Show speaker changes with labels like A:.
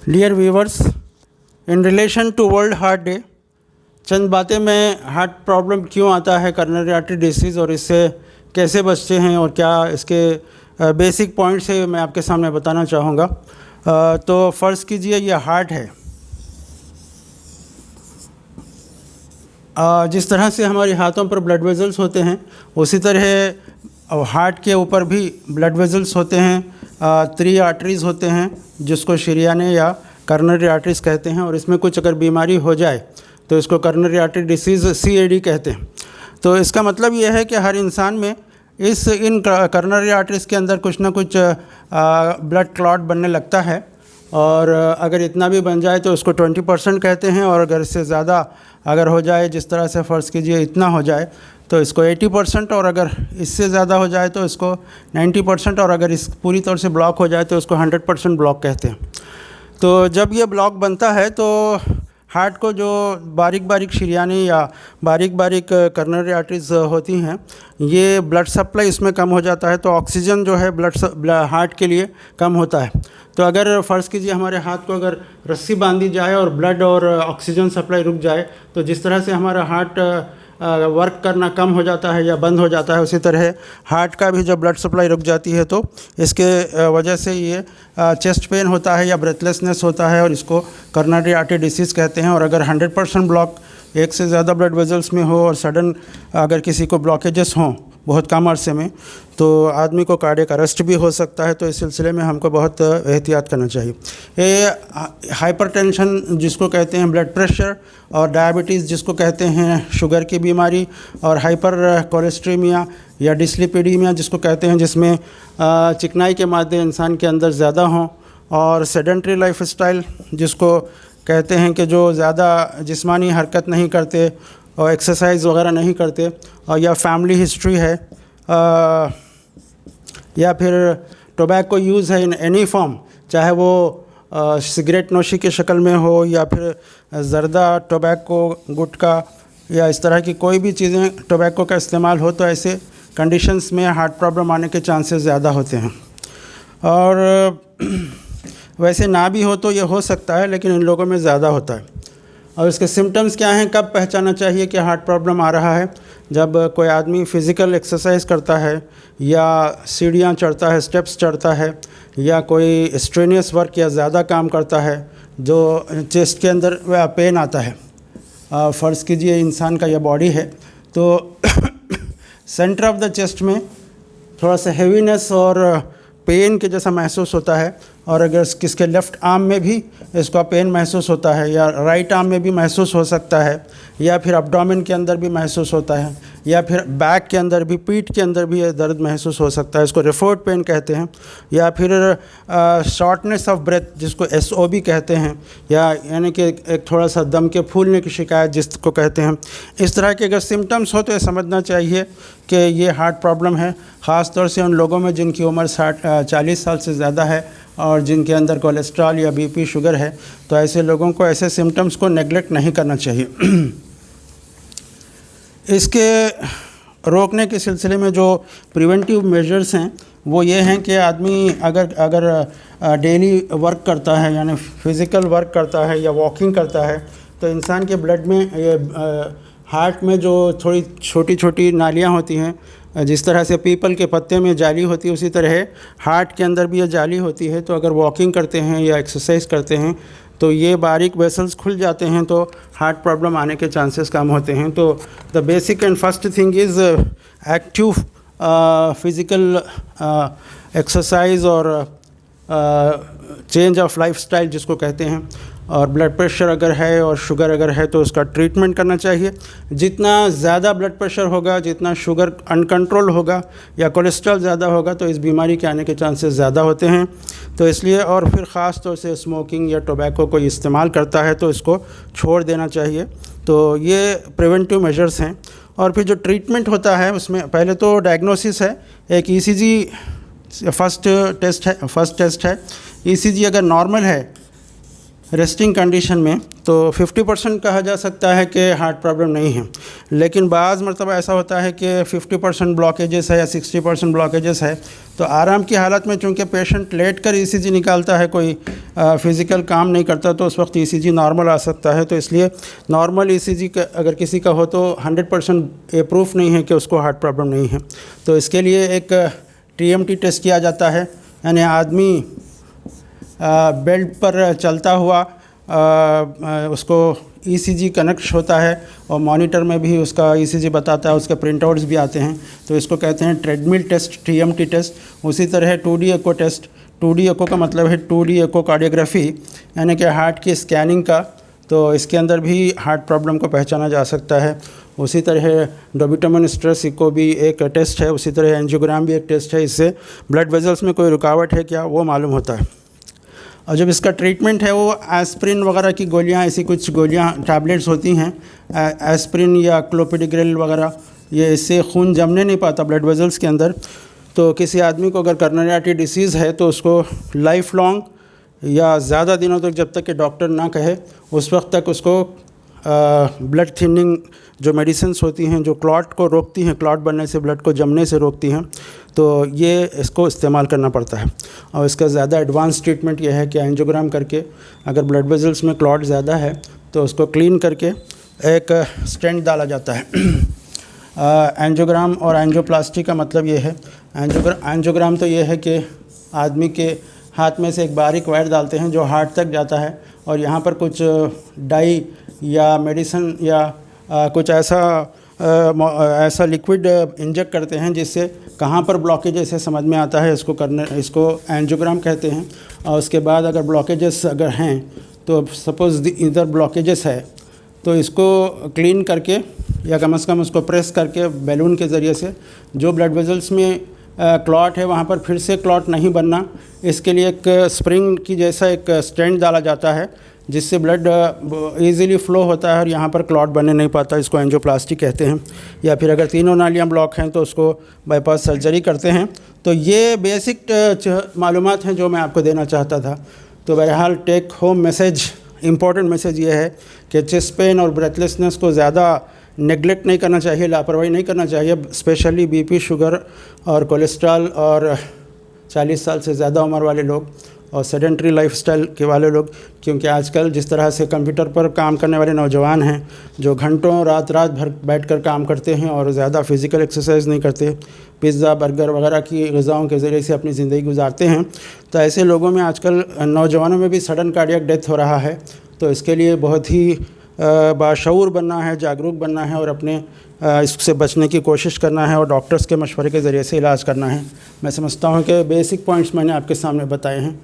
A: Dear viewers, in relation to World Heart Day चंद बातें मैं हार्ट प्रॉब्लम क्यों आता है, करोनरी आर्टरी डिसीज़, और इससे कैसे बचते हैं और क्या इसके बेसिक पॉइंट्स है मैं आपके सामने बताना चाहूँगा। तो फ़र्ज़ कीजिए ये हार्ट है। जिस तरह से हमारे हाथों पर ब्लड वेजल्स होते हैं उसी तरह हार्ट के ऊपर भी ब्लड वेजल्स होते हैं। 3 आर्टरीज़ होते हैं जिसको शरियाने या करोनरी आर्टरीज़ कहते हैं, और इसमें कुछ अगर बीमारी हो जाए तो इसको करोनरी आर्टरी डिसीज़ CAD कहते हैं। तो इसका मतलब ये है कि हर इंसान में इन करोनरी आर्टरीज़ के अंदर कुछ ना कुछ ब्लड क्लॉट बनने लगता है, और अगर इतना भी बन जाए तो उसको 20% कहते हैं, और अगर इससे ज़्यादा अगर हो जाए, जिस तरह से फ़र्ज़ कीजिए इतना हो जाए तो इसको 80%, और अगर इससे ज़्यादा हो जाए तो इसको 90%, और अगर इस पूरी तरह से ब्लॉक हो जाए तो इसको 100% ब्लॉक कहते हैं। तो जब ये ब्लॉक बनता है तो हार्ट को जो बारीक बारीक शरियानी या बारीक बारीक करोनरी आर्टरीज़ होती हैं, ये ब्लड सप्लाई इसमें कम हो जाता है, तो ऑक्सीजन जो है हार्ट के लिए कम होता है। तो अगर फ़र्ज़ कीजिए हमारे हाथ को अगर रस्सी बांधी जाए और ब्लड और ऑक्सीजन सप्लाई रुक जाए, तो जिस तरह से हमारा हार्ट वर्क करना कम हो जाता है या बंद हो जाता है, उसी तरह हार्ट का भी जब ब्लड सप्लाई रुक जाती है तो इसके वजह से ये चेस्ट पेन होता है या ब्रेथलेसनेस होता है, और इसको करोनरी आर्टरी डिसीज़ कहते हैं। और अगर 100% ब्लॉक, एक से ज़्यादा ब्लड वेजल्स में हो और सडन अगर किसी को ब्लॉकेजेस हों बहुत कम अरसे में, तो आदमी को कार्डियक अरेस्ट भी हो सकता है। तो इस सिलसिले में हमको बहुत एहतियात करना चाहिए। ये हाइपरटेंशन जिसको कहते हैं, ब्लड प्रेशर, और डायबिटीज़ जिसको कहते हैं शुगर की बीमारी, और हाइपर कोलेस्ट्रीमिया या डिस्लिपिडीमिया जिसको कहते हैं, जिसमें चिकनाई के मादे इंसान के अंदर ज़्यादा हों, और सेडेंट्री लाइफ स्टाइल जिसको कहते हैं कि जो ज़्यादा जिस्मानी हरकत नहीं करते और एक्सरसाइज वगैरह नहीं करते, और या फैमिली हिस्ट्री है, या फिर टोबैको यूज़ है इन एनी फॉर्म, चाहे वो सिगरेट नोशी की शक्ल में हो या फिर जर्दा, टोबैको, गुटखा या इस तरह की कोई भी चीज़ें टोबैको का इस्तेमाल हो, तो ऐसे कंडीशंस में हार्ट प्रॉब्लम आने के चांसेस ज़्यादा होते हैं। और वैसे ना भी हो तो ये हो सकता है, लेकिन इन लोगों में ज़्यादा होता है। और इसके सिम्टम्स क्या हैं, कब पहचाना चाहिए कि हार्ट प्रॉब्लम आ रहा है? जब कोई आदमी फ़िज़िकल एक्सरसाइज करता है, या सीढ़ियाँ चढ़ता है, स्टेप्स चढ़ता है, या कोई स्ट्रेनियस वर्क या ज़्यादा काम करता है, जो चेस्ट के अंदर पेन आता है। फ़र्ज़ कीजिए इंसान का यह बॉडी है, तो सेंटर ऑफ द चेस्ट में थोड़ा सा हेवीनेस और पेन के जैसा महसूस होता है, और अगर किसके लेफ़्ट आर्म में भी इसका पेन महसूस होता है, या राइट आर्म में भी महसूस हो सकता है, या फिर एब्डोमेन के अंदर भी महसूस होता है, या फिर बैक के अंदर भी, पीठ के अंदर भी ये दर्द महसूस हो सकता है, इसको रिफोर्ड पेन कहते हैं। या फिर शॉर्टनेस ऑफ ब्रेथ जिसको SOB कहते हैं, या यानी कि एक थोड़ा सा दम के फूलने की शिकायत जिसको कहते हैं। इस तरह के अगर सिम्टम्स हो तो ये समझना चाहिए कि ये हार्ट प्रॉब्लम है, ख़ास तौर से उन लोगों में जिनकी उम्र 40 साल से ज़्यादा है और जिनके अंदर कोलेस्ट्रॉल या BP शुगर है। तो ऐसे लोगों को ऐसे सिम्टम्स को नेगलेक्ट नहीं करना चाहिए। इसके रोकने के सिलसिले में जो प्रिवेंटिव मेजर्स हैं वो ये हैं कि आदमी अगर डेली वर्क करता है, यानी फ़िज़िकल वर्क करता है या वॉकिंग करता है, तो इंसान के ब्लड में ये हार्ट में जो थोड़ी छोटी छोटी नालियाँ होती हैं, जिस तरह से पीपल के पत्ते में जाली होती है, उसी तरह हार्ट के अंदर भी ये जाली होती है। तो अगर वॉकिंग करते हैं या एक्सरसाइज करते हैं तो ये बारीक वेसल्स खुल जाते हैं, तो हार्ट प्रॉब्लम आने के चांसेस कम होते हैं। तो the basic and first thing is active physical exercise और चेंज ऑफ लाइफस्टाइल जिसको कहते हैं। और ब्लड प्रेशर अगर है और शुगर अगर है तो उसका ट्रीटमेंट करना चाहिए। जितना ज़्यादा ब्लड प्रेशर होगा, जितना शुगर अनकंट्रोल होगा या कोलेस्ट्रॉल ज़्यादा होगा, तो इस बीमारी के आने के चांसेस ज़्यादा होते हैं। तो इसलिए, और फिर ख़ास तौर से स्मोकिंग या टोबैको कोई इस्तेमाल करता है तो इसको छोड़ देना चाहिए। तो ये प्रिवेंटिव मेजर्स हैं। और फिर जो ट्रीटमेंट होता है उसमें पहले तो डायग्नोसिस है, एक ECG फर्स्ट टेस्ट है। ECG अगर नॉर्मल है रेस्टिंग कंडीशन में, तो 50% कहा जा सकता है कि हार्ट प्रॉब्लम नहीं है। लेकिन बाज़ मरतबा ऐसा होता है कि 50% ब्लॉकेजेस है या 60% ब्लॉकेजेस है, तो आराम की हालत में चूँकि पेशेंट लेट कर ईसीजी निकालता है, कोई फ़िज़िकल काम नहीं करता, तो उस वक्त ईसीजी नॉर्मल आ सकता है। तो इसलिए नॉर्मल ईसीजी का अगर किसी का हो तो 100% ये प्रूफ नहीं है कि उसको हार्ट प्रॉब्लम नहीं है। तो इसके लिए एक टीएमटी टेस्ट किया जाता है, यानी आदमी बेल्ट पर चलता हुआ उसको ईसीजी कनेक्ट होता है और मॉनिटर में भी उसका ईसीजी बताता है, उसके प्रिंटआउट्स भी आते हैं। तो इसको कहते हैं ट्रेडमिल टेस्ट, टीएमटी टेस्ट। उसी तरह 2D एको टेस्ट। 2D एको का मतलब है 2D एको कार्डियोग्राफी, यानी कि हार्ट की स्कैनिंग का। तो इसके अंदर भी हार्ट प्रॉब्लम को पहचाना जा सकता है। उसी तरह डोबुटामाइन स्ट्रेस इको भी एक टेस्ट है। उसी तरह एंजियोग्राम भी एक टेस्ट है। इससे ब्लड वेजल्स में कोई रुकावट है क्या वो मालूम होता है। और जब इसका ट्रीटमेंट है वो एस्प्रिन वगैरह की गोलियां, ऐसी कुछ गोलियां टैबलेट्स होती हैं, एस्प्रिन या क्लोपिडिग्रेल वगैरह, ये इससे खून जमने नहीं पाता ब्लड वेजल्स के अंदर। तो किसी आदमी को अगर करोनरी आर्टरी डिसीज़ है तो उसको लाइफ लॉन्ग या ज़्यादा दिनों तक, जब तक कि डॉक्टर ना कहे उस वक्त तक उसको ब्लड थिनिंग जो मेडिसिन्स होती हैं जो क्लॉट को रोकती हैं, क्लॉट बनने से, ब्लड को जमने से रोकती हैं, तो ये इसको इस्तेमाल करना पड़ता है। और इसका ज़्यादा एडवांस ट्रीटमेंट ये है कि एंजियोग्राम करके अगर ब्लड वेजल्स में क्लॉट ज़्यादा है तो उसको क्लीन करके एक स्टेंट डाला जाता है। एंजियोग्राम और एंजियोप्लास्टी का मतलब ये है, एंजियोग्राम तो ये है कि आदमी के हाथ में से एक बारीक वायर डालते हैं जो हार्ट तक जाता है और यहाँ पर कुछ डाई या मेडिसिन या कुछ ऐसा लिक्विड इंजेक्ट करते हैं जिससे कहाँ पर ब्लॉकेजेस है समझ में आता है। इसको एंजियोग्राम कहते हैं। और उसके बाद अगर ब्लॉकेजेस अगर हैं तो सपोज़ इधर ब्लॉकेजेस है तो इसको क्लीन करके या कम से कम उसको प्रेस करके बैलून के ज़रिए से जो ब्लड वेजल्स में क्लॉट है वहाँ पर फिर से क्लॉट नहीं बनना, इसके लिए एक स्प्रिंग की जैसा एक स्टेंट डाला जाता है जिससे ब्लड इजीली फ्लो होता है और यहाँ पर क्लॉट बनने नहीं पाता। इसको एंजियोप्लास्टी कहते हैं। या फिर अगर तीनों नालियाँ ब्लॉक हैं तो उसको बाईपास सर्जरी करते हैं। तो ये बेसिक मालूमात हैं जो मैं आपको देना चाहता था। तो बहरहाल take home message, important message ये है कि चेस्ट पेन और ब्रेथलेसनेस को ज़्यादा नेगलेक्ट नहीं करना चाहिए, लापरवाही नहीं करना चाहिए। स्पेशली बीपी, शुगर और कोलेस्ट्रॉल और 40 साल से ज़्यादा उम्र वाले लोग और सेडेंटरी लाइफस्टाइल के वाले लोग, क्योंकि आजकल जिस तरह से कंप्यूटर पर काम करने वाले नौजवान हैं जो घंटों रात भर बैठकर काम करते हैं और ज़्यादा फिज़िकल एक्सरसाइज नहीं करते, पिज़्ज़ा बर्गर वगैरह की ग़िज़ाओं के ज़रिए से अपनी ज़िंदगी गुजारते हैं, तो ऐसे लोगों में आजकल नौजवानों में भी सडन कार्डियक डेथ हो रहा है। तो इसके लिए बहुत ही बाशऊर बनना है, जागरूक बनना है और अपने इससे बचने की कोशिश करना है और डॉक्टर्स के मशवरे के ज़रिए से इलाज करना है। मैं समझता हूँ कि बेसिक पॉइंट्स मैंने आपके सामने बताए हैं।